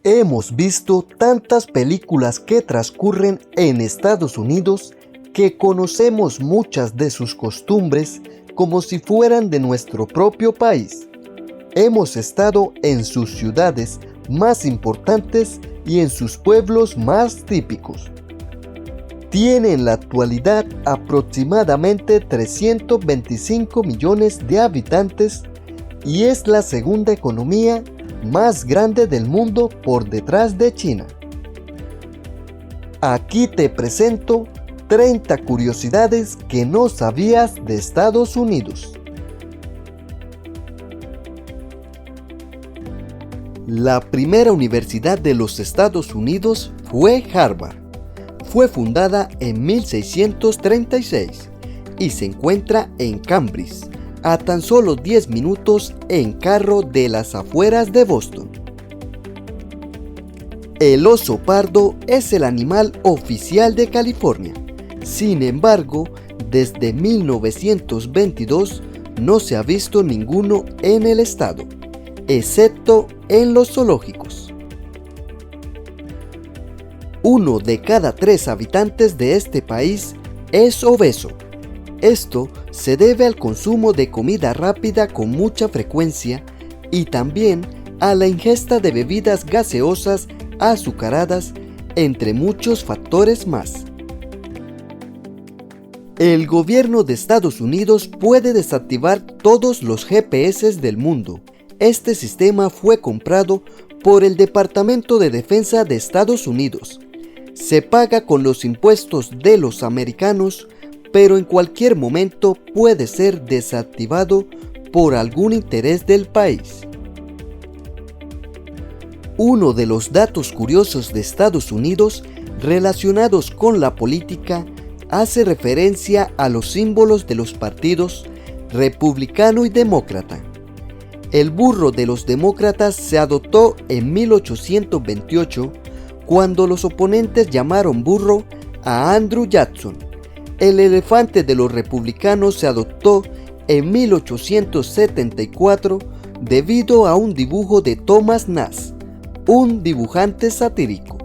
Hemos visto tantas películas que transcurren en Estados Unidos que conocemos muchas de sus costumbres como si fueran de nuestro propio país. Hemos estado en sus ciudades más importantes y en sus pueblos más típicos. Tiene en la actualidad aproximadamente 325 millones de habitantes y es la segunda economía más grande del mundo por detrás de China. Aquí te presento 30 curiosidades que no sabías de Estados Unidos. La primera universidad de los Estados Unidos fue Harvard. Fue fundada en 1636 y se encuentra en Cambridge, a tan solo 10 minutos en carro de las afueras de Boston. El oso pardo es el animal oficial de California. Sin embargo, desde 1922 no se ha visto ninguno en el estado, excepto en los zoológicos. 1 de cada 3 habitantes de este país es obeso. Esto se debe al consumo de comida rápida con mucha frecuencia y también a la ingesta de bebidas gaseosas azucaradas, entre muchos factores más. El gobierno de Estados Unidos puede desactivar todos los GPS del mundo. Este sistema fue comprado por el Departamento de Defensa de Estados Unidos. Se paga con los impuestos de los americanos, pero en cualquier momento puede ser desactivado por algún interés del país. Uno de los datos curiosos de Estados Unidos relacionados con la política hace referencia a los símbolos de los partidos republicano y demócrata. El burro de los demócratas se adoptó en 1828 cuando los oponentes llamaron burro a Andrew Jackson. El elefante de los republicanos se adoptó en 1874 debido a un dibujo de Thomas Nast, un dibujante satírico.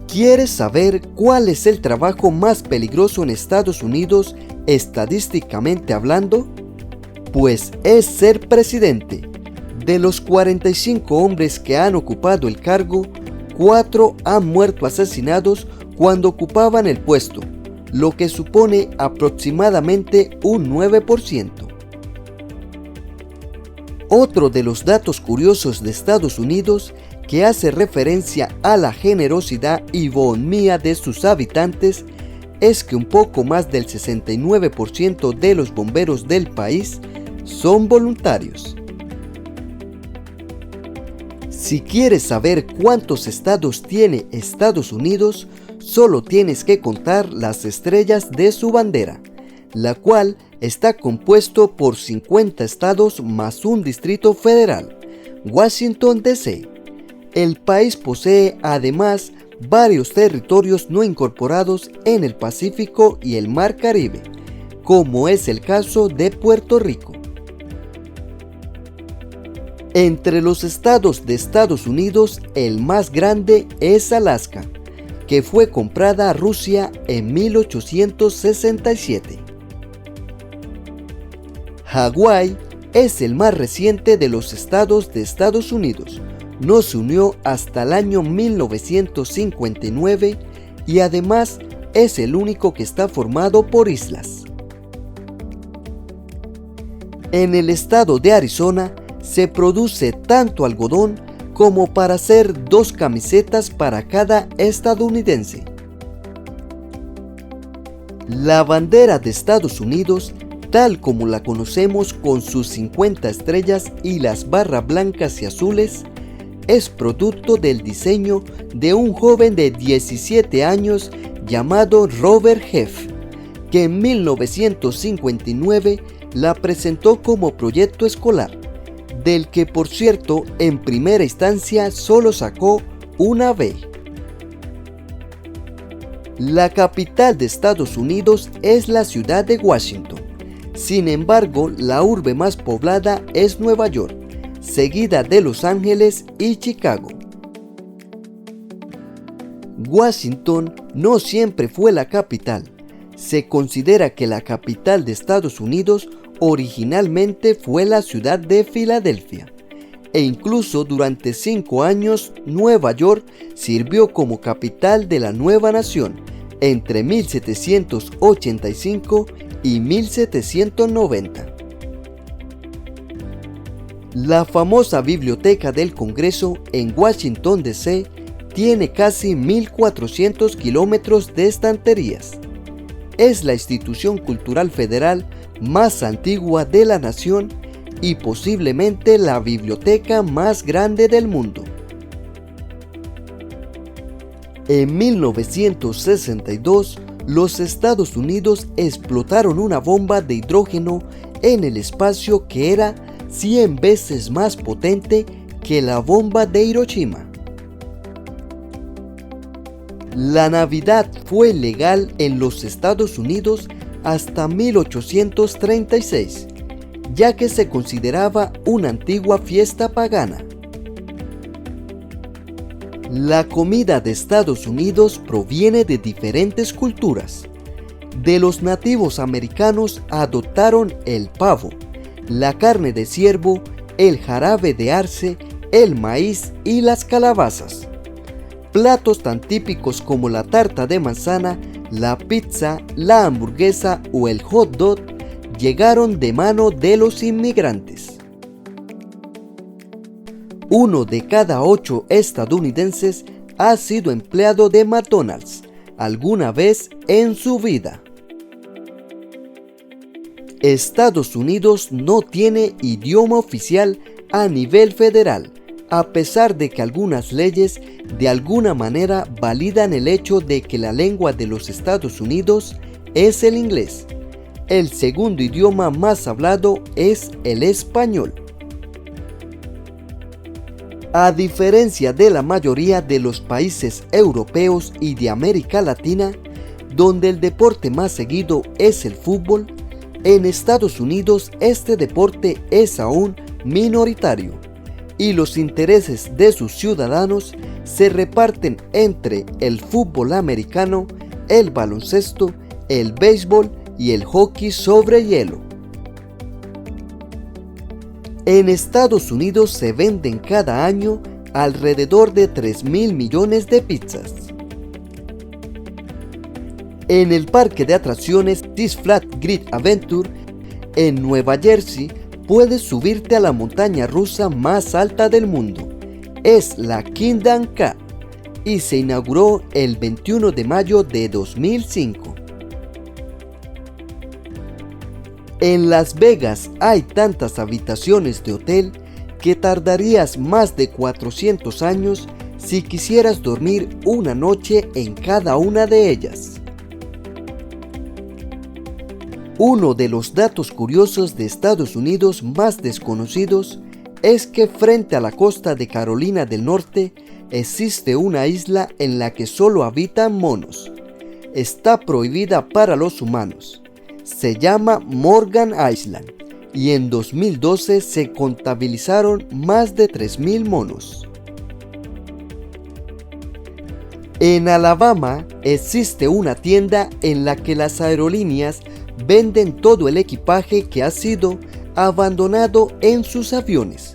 ¿Quieres saber cuál es el trabajo más peligroso en Estados Unidos estadísticamente hablando? Pues es ser presidente. De los 45 hombres que han ocupado el cargo, 4 han muerto asesinados cuando ocupaban el puesto, lo que supone aproximadamente un 9%. Otro de los datos curiosos de Estados Unidos que hace referencia a la generosidad y bonhomía de sus habitantes es que un poco más del 69% de los bomberos del país son voluntarios. Si quieres saber cuántos estados tiene Estados Unidos, solo tienes que contar las estrellas de su bandera, la cual está compuesto por 50 estados más un distrito federal, Washington D.C. El país posee además varios territorios no incorporados en el Pacífico y el Mar Caribe, como es el caso de Puerto Rico. Entre los estados de Estados Unidos, el más grande es Alaska, que fue comprada a Rusia en 1867. Hawái es el más reciente de los estados de Estados Unidos. No se unió hasta el año 1959 y además es el único que está formado por islas. En el estado de Arizona se produce tanto algodón como para hacer 2 camisetas para cada estadounidense. La bandera de Estados Unidos, tal como la conocemos con sus 50 estrellas y las barras blancas y azules, es producto del diseño de un joven de 17 años llamado Robert Heff, que en 1959 la presentó como proyecto escolar, del que por cierto en primera instancia solo sacó una B. La capital de Estados Unidos es la ciudad de Washington. Sin embargo, la urbe más poblada es Nueva York, seguida de Los Ángeles y Chicago. Washington no siempre fue la capital. Se considera que la capital de Estados Unidos originalmente fue la ciudad de Filadelfia, e incluso durante 5 años Nueva York sirvió como capital de la nueva nación entre 1785 y 1790. La famosa Biblioteca del Congreso en Washington, D.C. tiene casi 1.400 kilómetros de estanterías. Es la institución cultural federal más antigua de la nación y posiblemente la biblioteca más grande del mundo. En 1962, los Estados Unidos explotaron una bomba de hidrógeno en el espacio que era 100 veces más potente que la bomba de Hiroshima. La Navidad fue legal en los Estados Unidos hasta 1836, ya que se consideraba una antigua fiesta pagana. La comida de Estados Unidos proviene de diferentes culturas. De los nativos americanos adoptaron el pavo, la carne de ciervo, el jarabe de arce, el maíz y las calabazas. Platos tan típicos como la tarta de manzana, la pizza, la hamburguesa o el hot dog llegaron de mano de los inmigrantes. 1 de cada 8 estadounidenses ha sido empleado de McDonald's alguna vez en su vida. Estados Unidos no tiene idioma oficial a nivel federal, a pesar de que algunas leyes de alguna manera validan el hecho de que la lengua de los Estados Unidos es el inglés. El segundo idioma más hablado es el español. A diferencia de la mayoría de los países europeos y de América Latina, donde el deporte más seguido es el fútbol, en Estados Unidos este deporte es aún minoritario y los intereses de sus ciudadanos se reparten entre el fútbol americano, el baloncesto, el béisbol y el hockey sobre hielo. En Estados Unidos se venden cada año alrededor de 3.000 millones de pizzas. En el parque de atracciones Six Flags Great Adventure en Nueva Jersey puedes subirte a la montaña rusa más alta del mundo. Es la Kingdom Car y se inauguró el 21 de mayo de 2005. En Las Vegas hay tantas habitaciones de hotel que tardarías más de 400 años si quisieras dormir una noche en cada una de ellas. Uno de los datos curiosos de Estados Unidos más desconocidos es que frente a la costa de Carolina del Norte existe una isla en la que solo habitan monos. Está prohibida para los humanos. Se llama Morgan Island y en 2012 se contabilizaron más de 3.000 monos. En Alabama existe una tienda en la que las aerolíneas venden todo el equipaje que ha sido abandonado en sus aviones.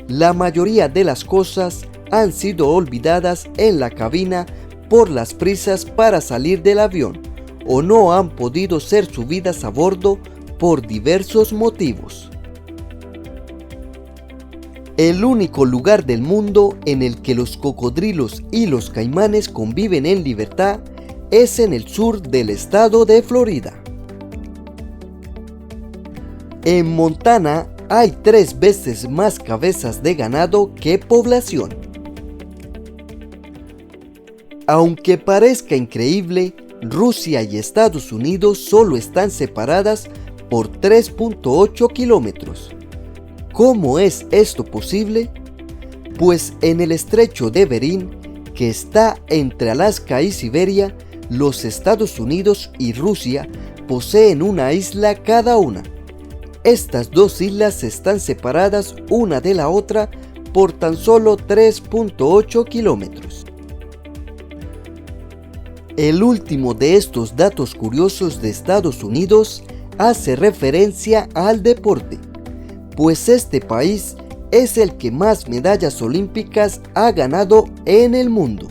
La mayoría de las cosas han sido olvidadas en la cabina por las prisas para salir del avión o no han podido ser subidas a bordo por diversos motivos. El único lugar del mundo en el que los cocodrilos y los caimanes conviven en libertad es en el sur del estado de Florida. En Montana hay 3 veces más cabezas de ganado que población. Aunque parezca increíble, Rusia y Estados Unidos solo están separadas por 3.8 kilómetros. ¿Cómo es esto posible? Pues en el estrecho de Bering, que está entre Alaska y Siberia, los Estados Unidos y Rusia poseen una isla cada una. Estas dos islas están separadas una de la otra por tan solo 3.8 kilómetros. El último de estos datos curiosos de Estados Unidos hace referencia al deporte, pues este país es el que más medallas olímpicas ha ganado en el mundo.